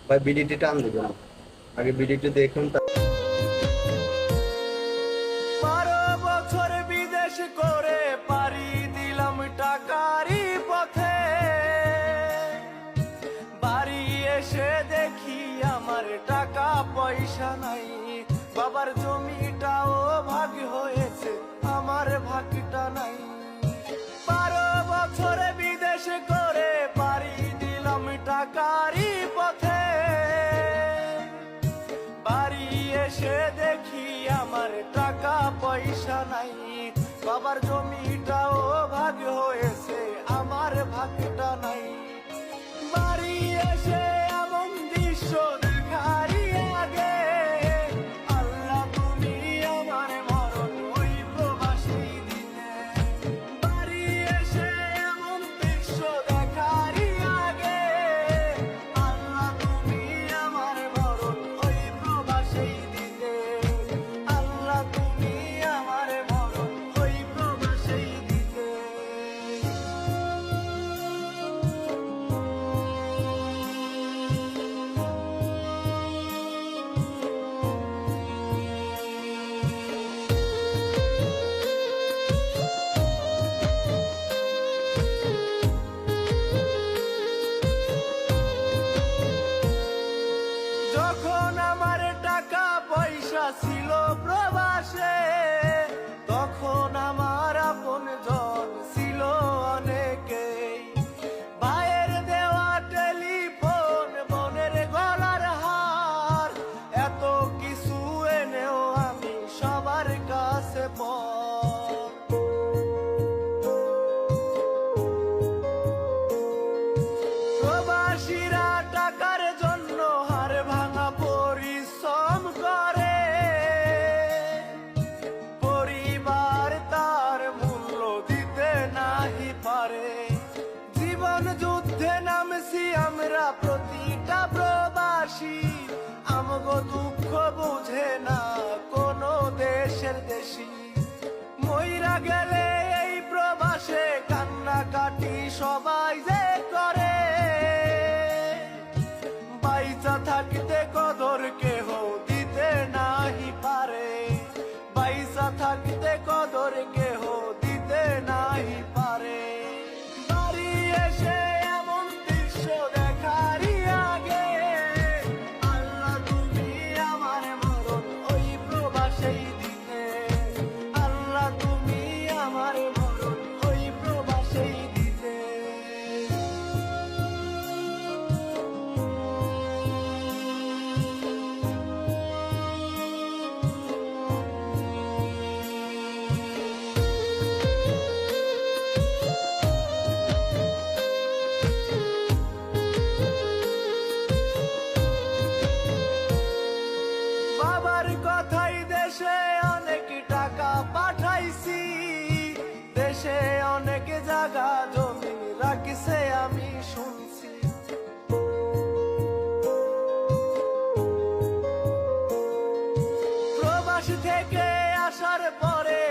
ভাই বিডিটি টান দেবেন, আগে বিডিটি দেখুন। 12 বছর বিদেশ করে পাড়ি দিলাম টাকারই পথে, বাড়ি এসে দেখি আমার টাকা পয়সা নাই। বাবার জমিটাও ভাগ হয়েছে, আমার ভাগটা নাই। 12 বছর বিদেশ করে পাড়ি দিলাম টাকারই পথে, বাড়ি এসে দেখি আমার টাকা পয়সা নাই। বাবার জমিটাও ভাগ হয়েছে, আমার ভাগটা নাই। বাড়ি এসে এমন দৃশ্য দেখারই আগে আল্লাহ তুমি আমার মরণ ওই প্রবাসী দিনে। বাড়ি এসে এমন দৃশ্য দেখারই আগে আল্লাহ তুমি আমার মরণ ওই প্রবাসী দিনে। আল্লাহ তুমি আমার মরণ ওই প্রবাসী দিনে। যখন আমার টাকা পয়সা ছিল প্রবাসে, তখন আমার আপনজন ছিল অনেকেই। ভাইয়ের দেওয়া টেলিফোন, বোনের গলার হার, এত কিছু এনেও আমি সবার কাছে পর। প্রবাসীরা টাকার জন্য হার ভাঙা পরিশ্রম করে, পরিবার তার মূল্য দিতে নাহি পারে। জীবন যুদ্ধে নামছি আমরা প্রতিটা প্রবাসী, আমগো দুঃখ বুঝে না কোনো দেশের দেশি। মইরা গেলে এই প্রবাসে কান্নাকাটি সবাই যে করে, বাইচা থাকতে কদর কেহ দিতে নাহি পারে। বাইচা থাকতে কদর কেহ দিতে নাহি পারে। বাড়ি এসে এমন দৃশ্য দেখারই আগে আল্লাহ তুমি আমার মরণ ওই প্রবাসেই দিতে। আল্লাহ তুমি আমার মরণ ওই প্রবাসেই দিতে। বাবার কথাই দেশে অনেক টাকা পাঠাইছি, দেশে অনেক জায়গা জমি রাখিছে আমি শুনছি। প্রবাস থেকে আসার পরে